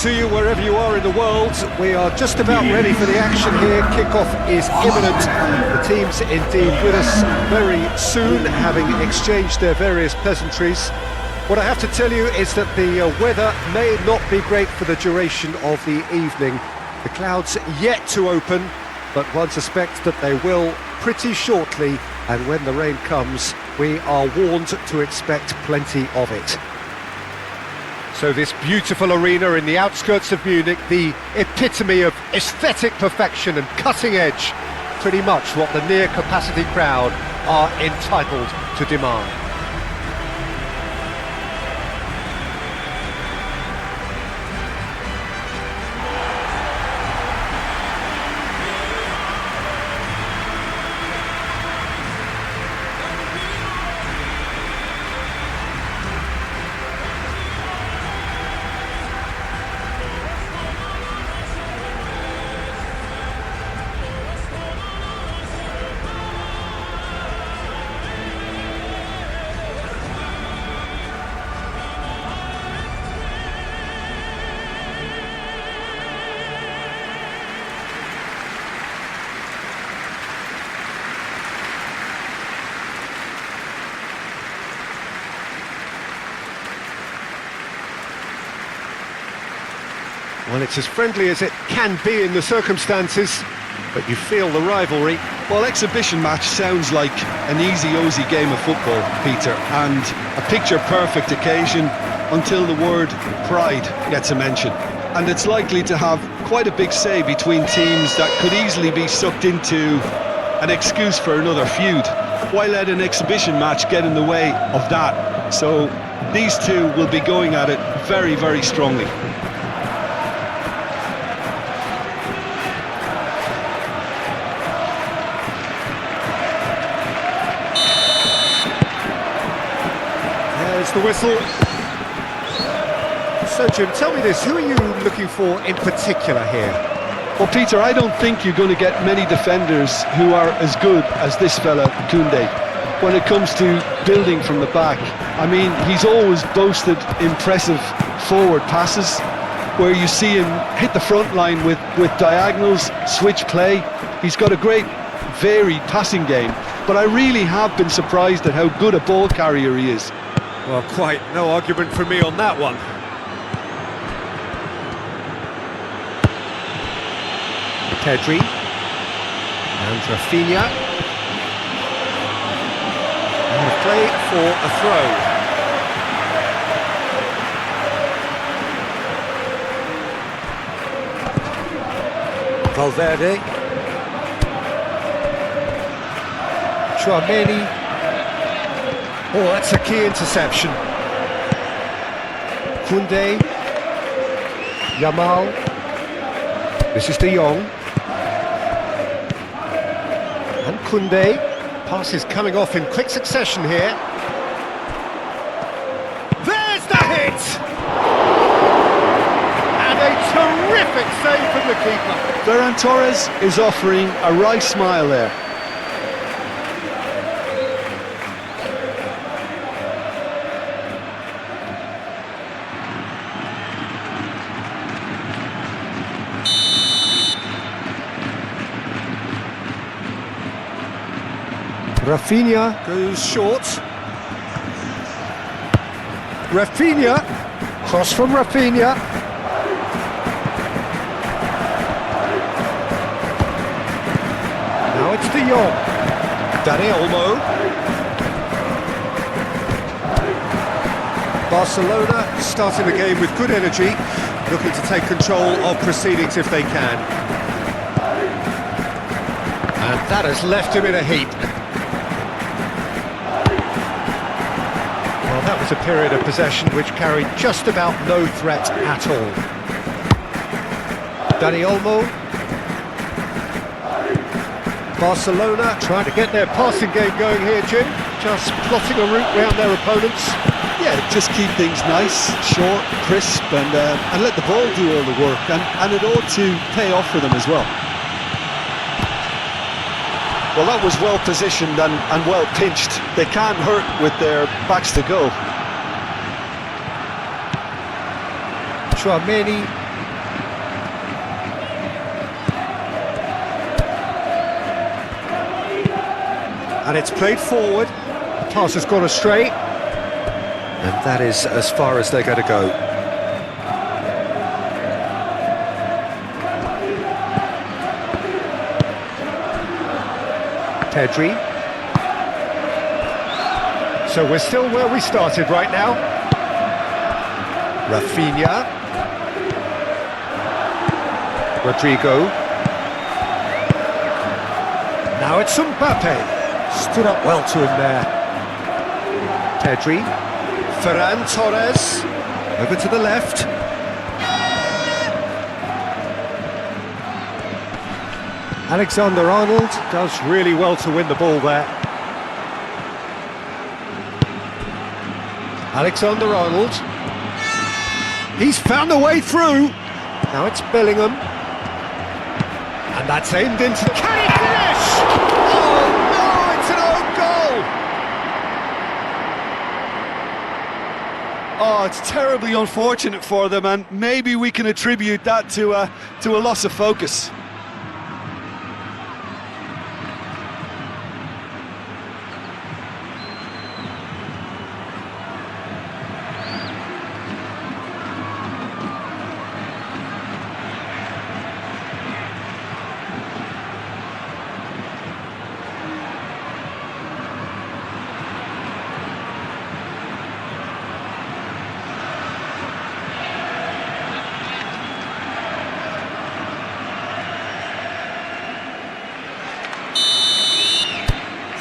To you wherever you are in the world, we are just about ready for the action here. Kickoff is imminent. The teams indeed with us very soon, having exchanged their various pleasantries. What I have to tell you is that the weather may not be great for the duration of the evening. The clouds yet to open, but one suspects that they will pretty shortly, and when the rain comes, we are warned to expect plenty of it. So this beautiful arena in the outskirts of Munich, the epitome of aesthetic perfection and cutting edge, pretty much what the near-capacity crowd are entitled to demand. Well, it's as friendly as it can be in the circumstances, but you feel the rivalry. Well, exhibition match sounds like an easy-ozy game of football, Peter, and a picture-perfect occasion until the word pride gets a mention. And it's likely to have quite a big say between teams that could easily be sucked into an excuse for another feud. Why let an exhibition match get in the way of that? So these two will be going at it very, very strongly. There's the whistle. So Jim, tell me this, who are you looking for in particular here? Well, Peter, I don't think you're going to get many defenders who are as good as this fella, Koundé, when it comes to building from the back. I mean, he's always boasted impressive forward passes where you see him hit the front line with diagonals, switch play. He's got a great varied passing game, but I really have been surprised at how good a ball carrier he is. Well, quite no argument from me on that one. Pedri and Rafinha, and a play for a throw. Valverde, Chouameni. Oh, that's a key interception. Koundé, Yamal. This is De Jong. And Koundé. Passes coming off in quick succession here. There's the hit! And a terrific save from the keeper. Ferran Torres is offering a wry smile there. Rafinha goes short. Rafinha, cross from Rafinha. Now it's De Jong. Dani Olmo. Barcelona starting the game with good energy, looking to take control of proceedings if they can. And that has left him in a heap. Well, that was a period of possession which carried just about no threat at all. Dani Olmo. Barcelona trying to get their passing game going here, Jim. Just plotting a route round their opponents. Yeah, just keep things nice, short, crisp, and let the ball do all the work. And it ought to pay off for them as well. Well, that was well positioned and well pinched. They can't hurt with their backs to goal. Chouameni, And it's played forward. The pass has gone astray. And that is as far as they're going to go. Pedri. So we're still where we started right now. Rafinha. Rodrigo. Now it's Mbappe. Stood up well to him there. Pedri. Ferran Torres. Over to the left. Alexander-Arnold does really well to win the ball there. Alexander-Arnold. He's found a way through. Now it's Bellingham. And that's aimed into... Can he finish? Oh no, it's an own goal! Oh, it's terribly unfortunate for them, and maybe we can attribute that to a loss of focus.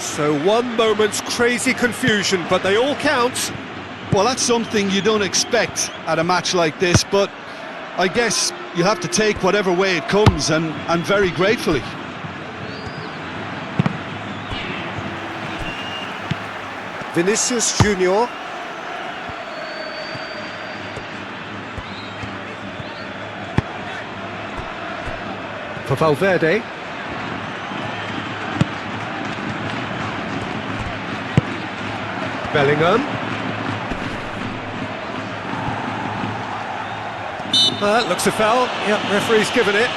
So one moment's crazy confusion, but they all count. Well, that's something you don't expect at a match like this, but I guess you have to take whatever way it comes, and very gratefully. Vinicius Junior. For Valverde. Bellingham. Looks a foul. Yep, referee's given it.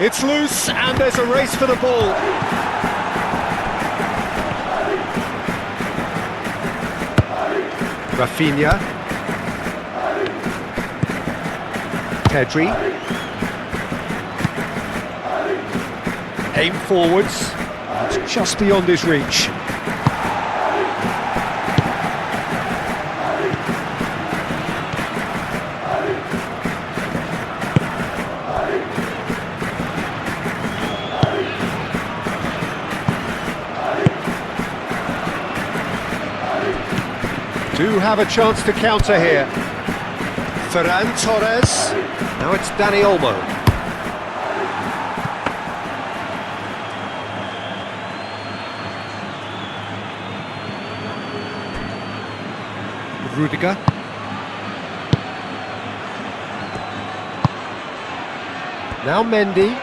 It's loose, and there's a race for the ball. Rafinha. Pedri. Aim forwards. It's just beyond his reach. Do have a chance to counter here. Ferran Torres. Now it's Dani Olmo. Rudiger. Now Mendy.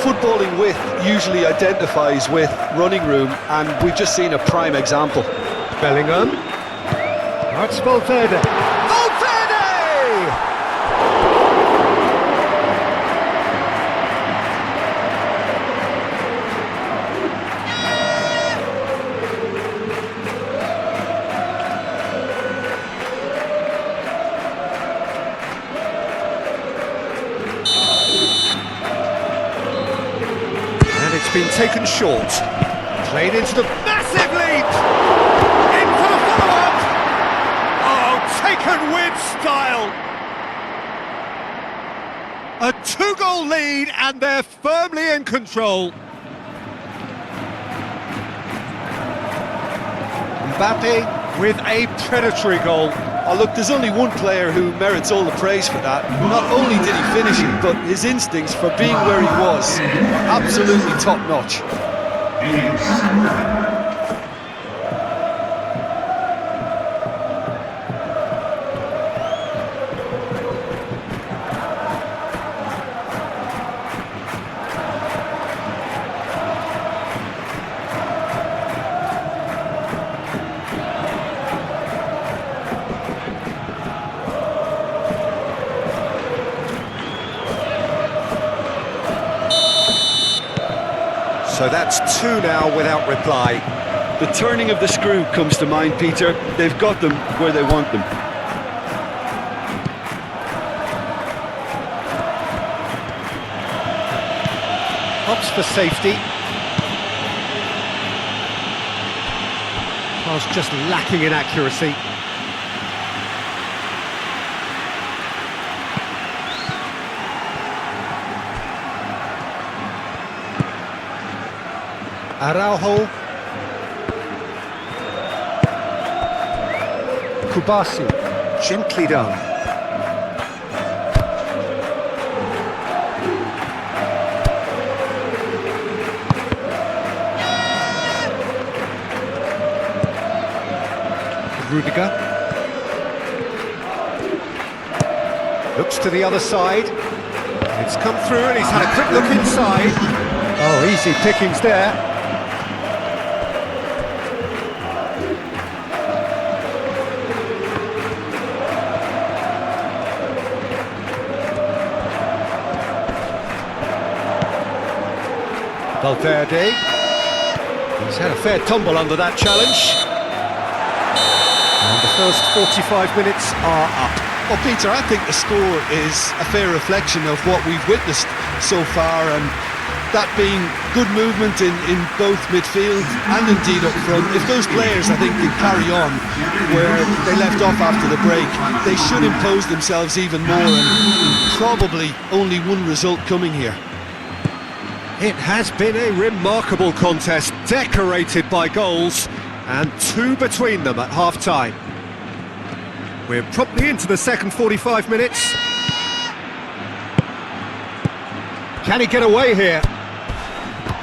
Footballing width usually identifies with running room, and we've just seen a prime example. Bellingham. That's Valverde. Valverde! Been taken short, played into the massive lead, in for the follow-up. Oh, taken with style. A 2-goal lead, and they're firmly in control. Mbappe with a predatory goal. Oh, look, there's only one player who merits all the praise for that. Not only did he finish it, but his instincts for being where he was, absolutely top-notch. So that's two now without reply. The turning of the screw comes to mind, Peter. They've got them where they want them. Opts for safety. Pass just lacking in accuracy. Araujo. Kubasi. Gently done. Rudiger. Looks to the other side. It's come through and he's had a quick look inside. Oh, easy pickings there. Valverde. He's had a fair tumble under that challenge. And the first 45 minutes are up. Well, Peter, I think the score is a fair reflection of what we've witnessed so far, and that being good movement in both midfield and indeed up front. If those players, I think, can carry on where they left off after the break, they should impose themselves even more, and probably only one result coming here. It has been a remarkable contest, decorated by goals, and two between them at half-time. We're promptly into the second 45 minutes. Can he get away here?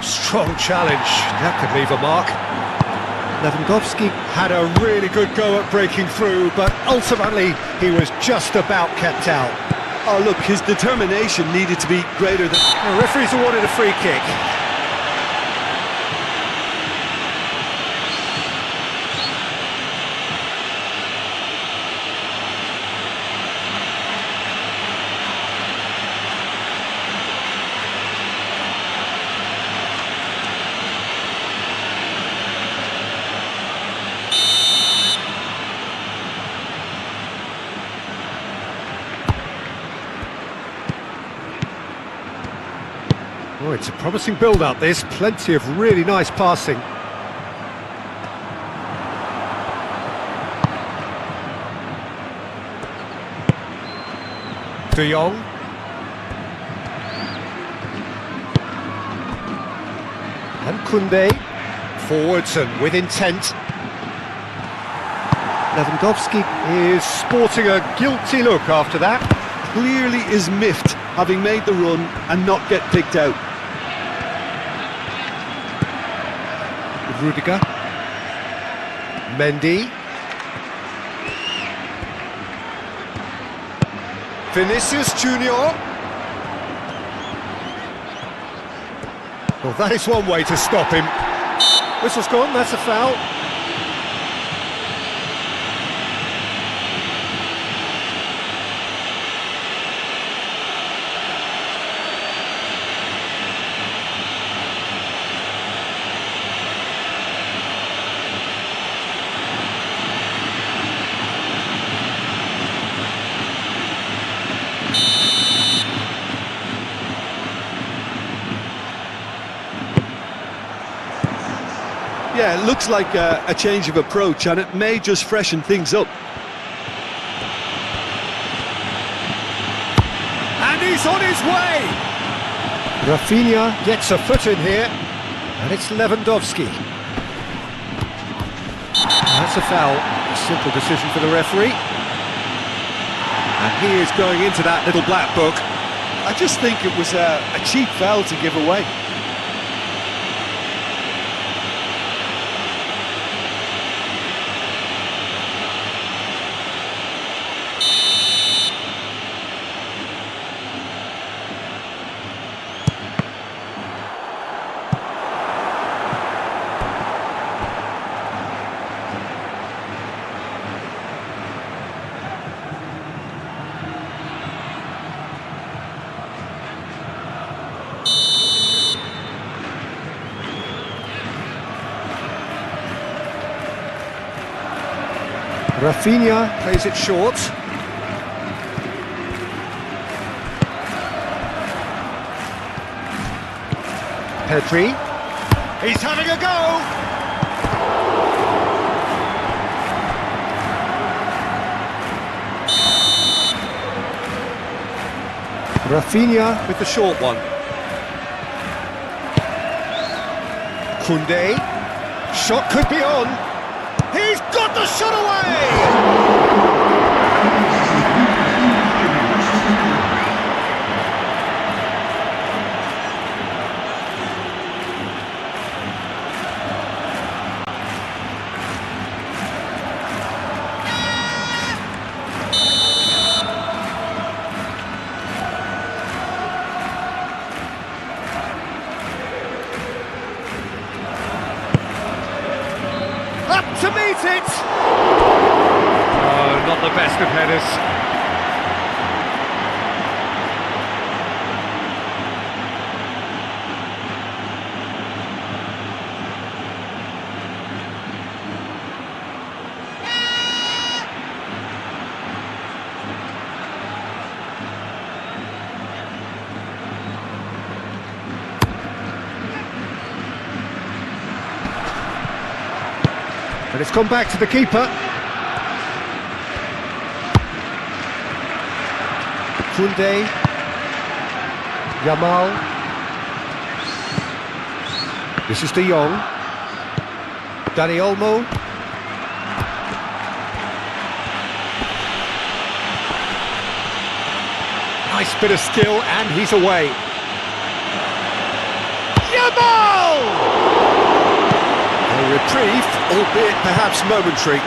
Strong challenge, that could leave a mark. Lewandowski had a really good go at breaking through, but ultimately he was just about kept out. Oh, look, his determination needed to be greater than... The referee's awarded a free kick. Oh, it's a promising build-up, this. Plenty of really nice passing. De Jong. And Koundé. Forwards and with intent. Lewandowski is sporting a guilty look after that. Clearly is miffed, having made the run and not get picked out. Rudiger. Mendy. Vinicius Junior. Well, that is one way to stop him. Whistle's gone, that's a foul. Yeah, it looks like a change of approach, and it may just freshen things up. And he's on his way! Rafinha gets a foot in here, and it's Lewandowski. That's a foul. A simple decision for the referee. And he is going into that little black book. I just think it was a cheap foul to give away. Rafinha plays it short. Pedri. He's having a go! Rafinha with the short one. Koundé. Shot could be on. He's got the shot away! Up to meet it! Oh, not the best of headers. And it's gone back to the keeper. Koundé. Yamal. This is De Jong. Dani Olmo. Nice bit of skill, and he's away. Yamal! A reprieve, albeit perhaps momentary.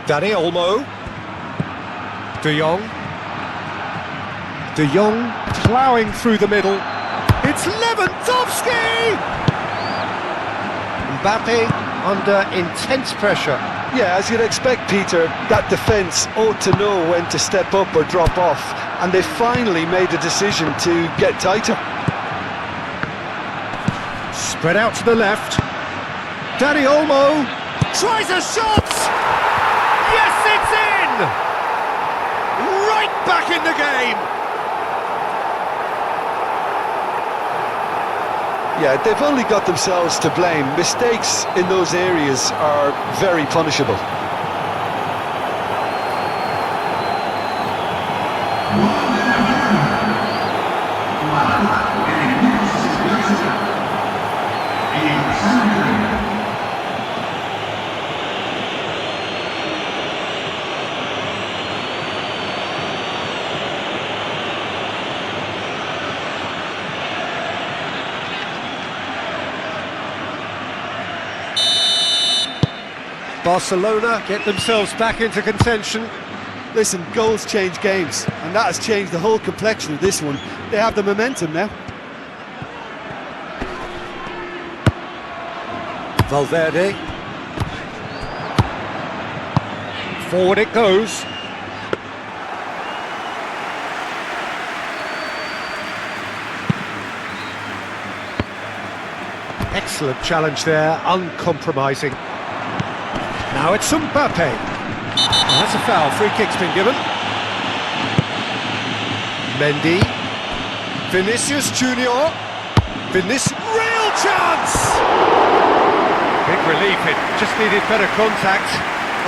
Dani Olmo. De Jong. De Jong ploughing through the middle. It's Lewandowski! Mbappe under intense pressure. Yeah, as you'd expect, Peter, that defence ought to know when to step up or drop off, and they finally made a decision to get tighter. Spread out to the left. Dani Olmo tries a shot! Yes, it's in! Right back in the game! Yeah, they've only got themselves to blame. Mistakes in those areas are very punishable. Barcelona get themselves back into contention. Listen, goals change games, and that has changed the whole complexion of this one. They have the momentum now. Valverde. Forward it goes. Excellent challenge there, uncompromising. Now it's Mbappe. Oh, that's a foul, free kick's been given. Mendy. Vinicius Junior. Real chance! Big relief, it just needed better contact.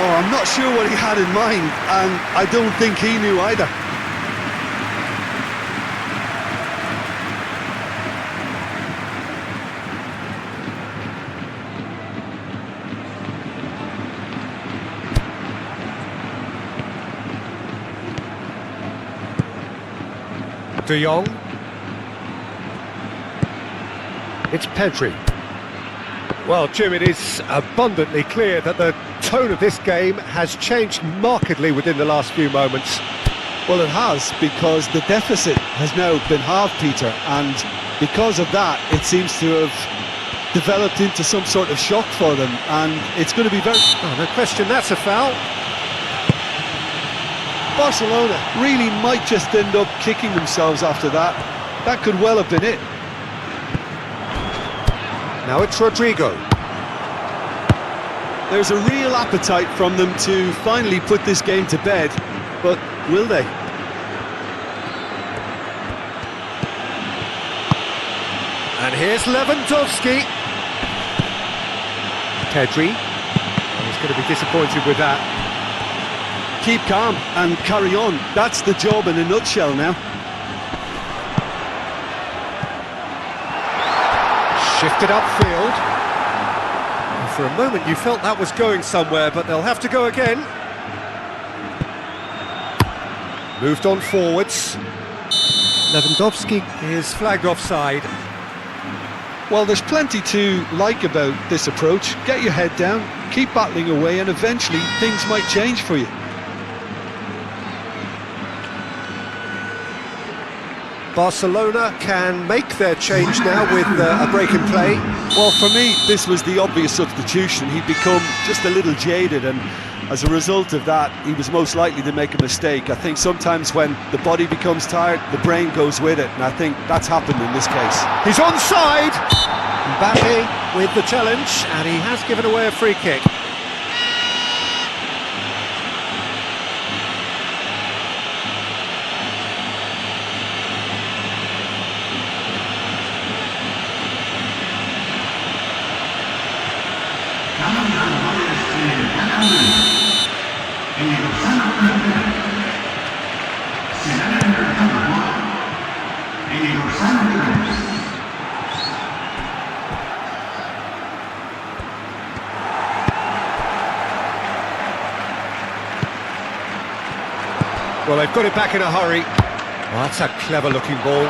Oh, I'm not sure what he had in mind, and I don't think he knew either. De Jong. It's Pedri. Well, Jim, it is abundantly clear that the tone of this game has changed markedly within the last few moments. Well, it has, because the deficit has now been halved, Peter, and because of that, it seems to have developed into some sort of shock for them, and it's going to be very... Oh, no question, that's a foul. Barcelona really might just end up kicking themselves after that. That could well have been it. Now it's Rodrigo. There's a real appetite from them to finally put this game to bed, but will they? And here's Lewandowski. Pedri. He's going to be disappointed with that. Keep calm and carry on. That's the job in a nutshell now. Shifted upfield. And for a moment you felt that was going somewhere, but they'll have to go again. Moved on forwards. Lewandowski is flagged offside. Well, there's plenty to like about this approach. Get your head down, keep battling away, and eventually things might change for you. Barcelona can make their change now with a break in play. Well, for me, this was the obvious substitution. He'd become just a little jaded, and as a result of that, he was most likely to make a mistake. I think sometimes when the body becomes tired, the brain goes with it, and I think that's happened in this case. He's onside! Mbappe with the challenge, and he has given away a free kick. Well, they've got it back in a hurry. Well, that's a clever-looking ball.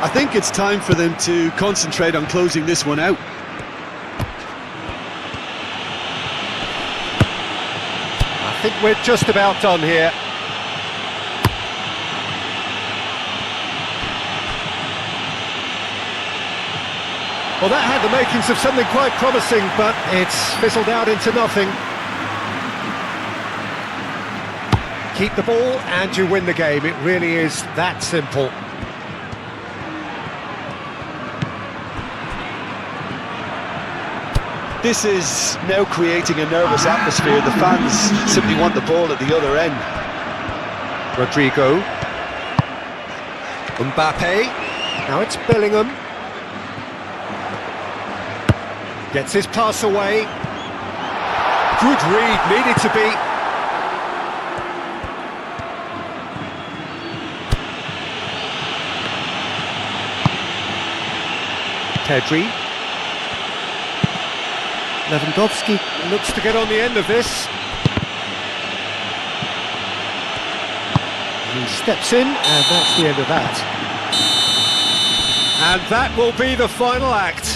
I think it's time for them to concentrate on closing this one out. I think we're just about done here. Well, that had the makings of something quite promising, but it's fizzled out into nothing. Keep the ball and you win the game. It really is that simple. This is now creating a nervous atmosphere. The fans simply want the ball at the other end. Rodrigo. Mbappe. Now it's Bellingham. Gets his pass away. Good read, needed to be. Pedri. Lewandowski looks to get on the end of this. He steps in, and that's the end of that. And that will be the final act.